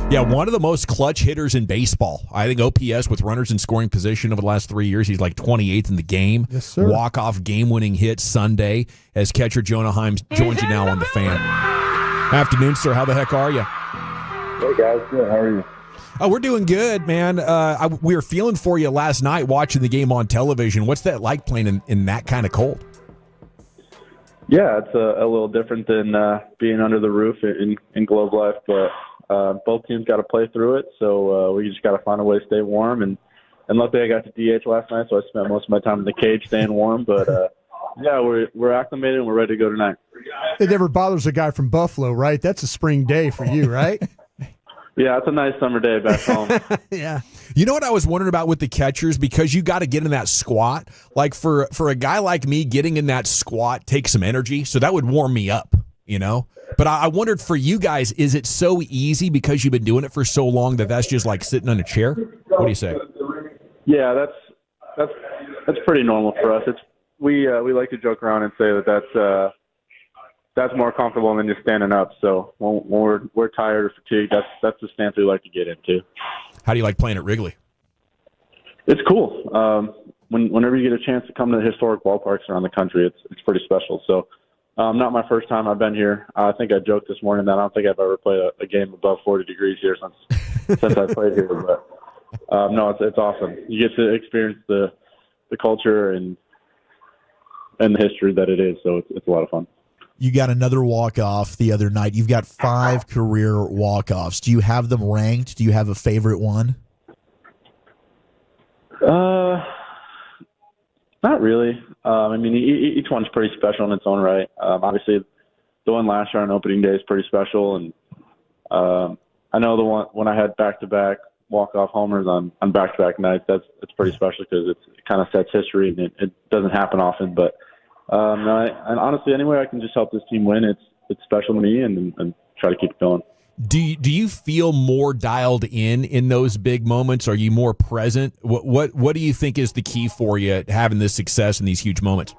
Yeah, one of the most clutch hitters in baseball. I think OPS with runners in scoring position over the last 3 years, he's like 28th in the game. Yes, sir. Walk-off game-winning hit Sunday as catcher Jonah Heim joins you now on The Fan. Afternoon, sir. How the heck are you? Hey, guys. Good. How are you? Oh, we're doing good, man. We were feeling for you last night watching the game on television. What's that like playing in that kind of cold? Yeah, it's a little different than being under the roof in Globe Life, but both teams got to play through it, so we just got to find a way to stay warm. And luckily I got to DH last night, so I spent most of my time in the cage staying warm. But, yeah, we're acclimated and we're ready to go tonight. It never bothers a guy from Buffalo, right? That's a spring day for you, right? Yeah, it's a nice summer day back home. Yeah. You know what I was wondering about with the catchers? Because you got to get in that squat. Like for a guy like me, getting in that squat takes some energy, so that would warm me up, you know? But I wondered for you guys, is it so easy because you've been doing it for so long that's just like sitting on a chair? What do you say? Yeah, that's pretty normal for us. We like to joke around and say that's more comfortable than just standing up. So when we're tired or fatigued, that's the stance we like to get into. How do you like playing at Wrigley? It's cool. Whenever you get a chance to come to the historic ballparks around the country, it's pretty special. So not my first time I've been here. I think I joked this morning that I don't think I've ever played a game above 40 degrees here since I played here. But no, it's awesome. You get to experience the culture and the history that it is. So it's a lot of fun. You got another walk-off the other night. You've got 5 career walk-offs. Do you have them ranked? Do you have a favorite one? Not really. I mean, each one's pretty special in its own right. Obviously, the one last year on opening day is pretty special, and I know the one when I had back-to-back walk-off homers on back-to-back nights. That's pretty special because it kind of sets history, and it doesn't happen often, but. No, and honestly, any way I can just help this team win, it's special to me, and try to keep it going. Do you feel more dialed in those big moments? Are you more present? What do you think is the key for you having this success in these huge moments?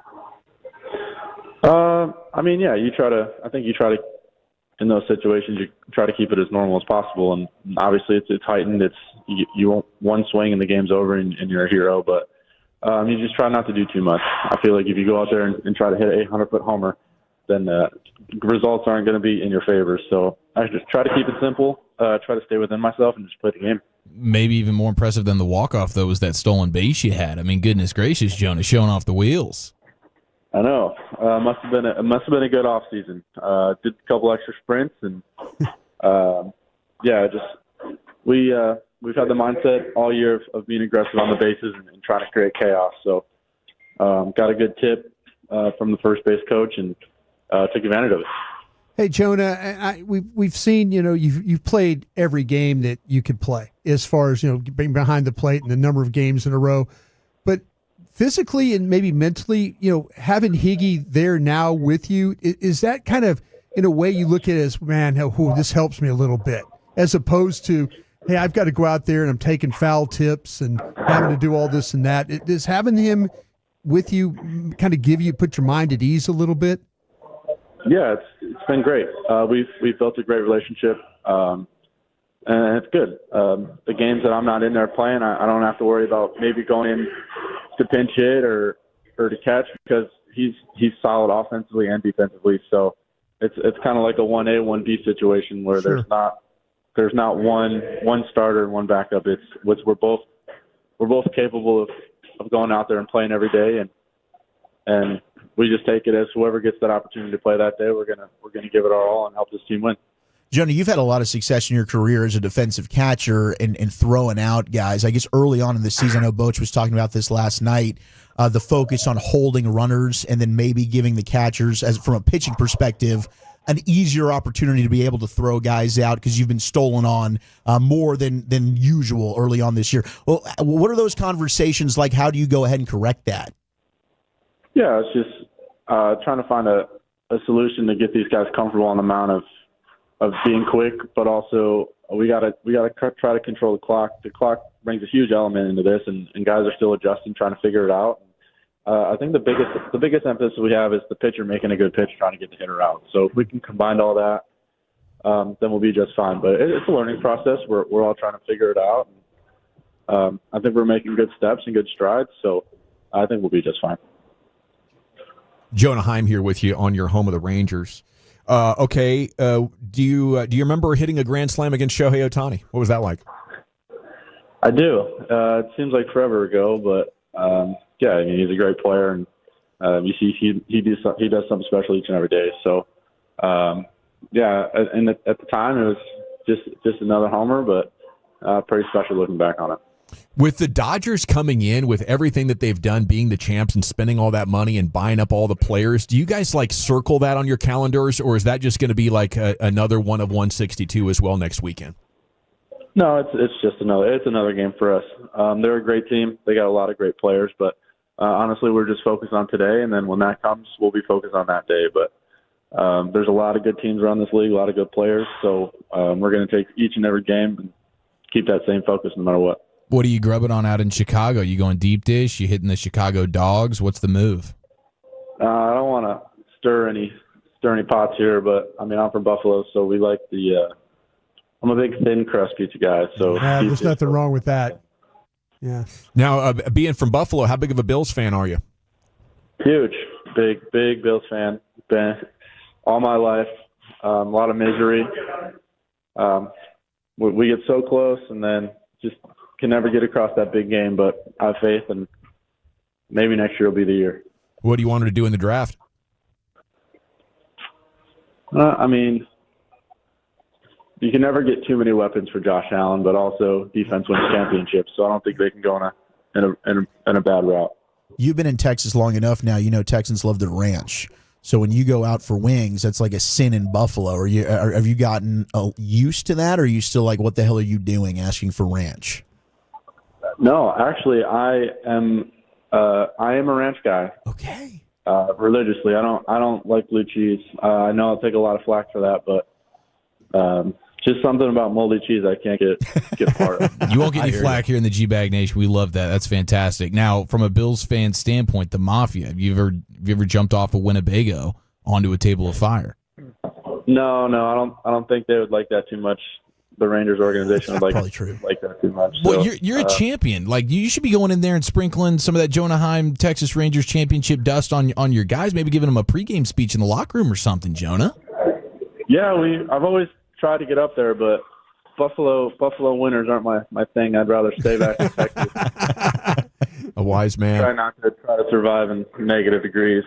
I mean, yeah, I think you try to in those situations you try to keep it as normal as possible, and obviously it's heightened. You want one swing and the game's over and you're a hero, but. You just try not to do too much. I feel like if you go out there and try to hit an 800-foot homer, then results aren't going to be in your favor. So I just try to keep it simple, try to stay within myself, and just play the game. Maybe even more impressive than the walk-off, though, was that stolen base you had. I mean, goodness gracious, Jonah, showing off the wheels. I know. It must have been a good off season. Did a couple extra sprints, and we've had the mindset all year of being aggressive on the bases and trying to create chaos. So got a good tip from the first base coach and took advantage of it. Hey, Jonah, we've seen, you've played every game that you could play as far as, being behind the plate and the number of games in a row. But physically and maybe mentally, having Higgy there now with you, is that kind of, in a way, you look at it as, man, this helps me a little bit, as opposed to, hey, I've got to go out there and I'm taking foul tips and having to do all this and that. Does having him with you kind of put your mind at ease a little bit? Yeah, it's been great. We've built a great relationship, and it's good. The games that I'm not in there playing, I don't have to worry about maybe going in to pinch hit or to catch because he's solid offensively and defensively. So it's kind of like a 1A, 1B situation where Sure. there's not one starter and one backup. We're both capable of going out there and playing every day, and we just take it as whoever gets that opportunity to play that day, we're gonna give it our all and help this team win. Jonah, you've had a lot of success in your career as a defensive catcher and throwing out guys. I guess early on in the season, I know Boch was talking about this last night, the focus on holding runners and then maybe giving the catchers, as from a pitching perspective, an easier opportunity to be able to throw guys out because you've been stolen on more than usual early on this year. Well, what are those conversations like? How do you go ahead and correct that? Yeah, it's just trying to find a solution to get these guys comfortable on the mound of being quick, but also we gotta try to control the clock. The clock brings a huge element into this, and guys are still adjusting, trying to figure it out. I think the biggest emphasis we have is the pitcher making a good pitch, trying to get the hitter out. So if we can combine all that, then we'll be just fine. But it's a learning process. We're all trying to figure it out. I think we're making good steps and good strides, so I think we'll be just fine. Jonah Heim here with you on your home of the Rangers. Do you remember hitting a grand slam against Shohei Ohtani? What was that like? I do. It seems like forever ago, but yeah, I mean, he's a great player, and you see he does something special each and every day. So yeah, and at the time it was just another homer, but pretty special looking back on it. With the Dodgers coming in with everything that they've done, being the champs and spending all that money and buying up all the players, do you guys like circle that on your calendars, or is that just going to be like another one of 162 as well next weekend? No, it's just another game for us. They're a great team. They got a lot of great players, but honestly, we're just focused on today, and then when that comes, we'll be focused on that day. But there's a lot of good teams around this league, a lot of good players, so we're going to take each and every game and keep that same focus no matter what. What are you grubbing on out in Chicago? You going deep dish? You hitting the Chicago Dogs? What's the move? I don't want to stir any pots here, but I mean, I'm from Buffalo, so we like I'm a big thin crust pizza guy. So there's nothing wrong with that. Yeah. Now, being from Buffalo, how big of a Bills fan are you? Huge, big Bills fan. Been all my life. A lot of misery. We get so close, and then just can never get across that big game, but I have faith, and maybe next year will be the year. What do you want her to do in the draft? I mean, you can never get too many weapons for Josh Allen, but also defense wins championships, so I don't think they can go in a bad route. You've been in Texas long enough now. You know Texans love the ranch. So when you go out for wings, that's like a sin in Buffalo. Have you gotten used to that, or are you still like, what the hell are you doing asking for ranch? No, actually, I am a ranch guy. Okay. Religiously, I don't like blue cheese. I know I'll take a lot of flack for that, but just something about moldy cheese I can't get part of. You won't get any flack here in the GBAG Nation. We love that. That's fantastic. Now, from a Bills fan standpoint, the Mafia, have you ever jumped off of Winnebago onto a table of fire? No, I don't think they would like that too much. The Rangers organization would like that too much. Well, you're a champion. Like, you should be going in there and sprinkling some of that Jonah Heim Texas Rangers championship dust on your guys, maybe giving them a pregame speech in the locker room or something, Jonah. Yeah, I've always tried to get up there, but Buffalo winters aren't my thing. I'd rather stay back in Texas. A wise man. Try not to survive in negative degrees.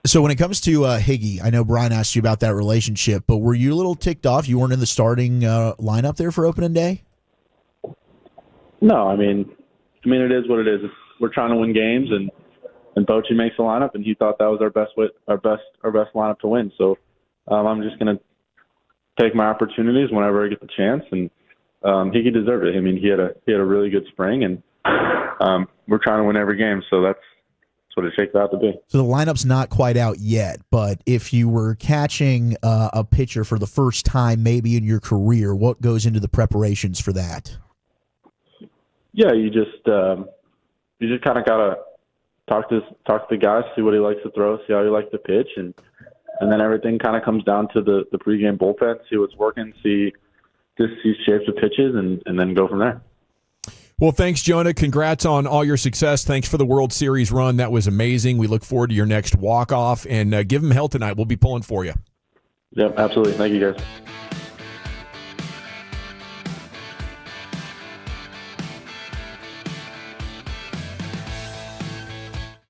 So when it comes to Higgy, I know Brian asked you about that relationship, but were you a little ticked off you weren't in the starting lineup there for opening day? No, I mean it is what it is. We're trying to win games, and Bochy makes the lineup, and he thought that was our best lineup to win. So I'm just going to take my opportunities whenever I get the chance, and Higgy deserved it. I mean, he had a really good spring, and we're trying to win every game, so that's what it shakes out to be. So the lineup's not quite out yet, but if you were catching a pitcher for the first time maybe in your career, what goes into the preparations for that? Yeah, you just kind of gotta talk to the guys, see what he likes to throw, see how he likes to pitch, and then everything kind of comes down to the pregame bullpen, see what's working, see shapes of pitches, and then go from there. Well, thanks, Jonah. Congrats on all your success. Thanks for the World Series run. That was amazing. We look forward to your next walk-off, and give them hell tonight. We'll be pulling for you. Yep, absolutely. Thank you, guys.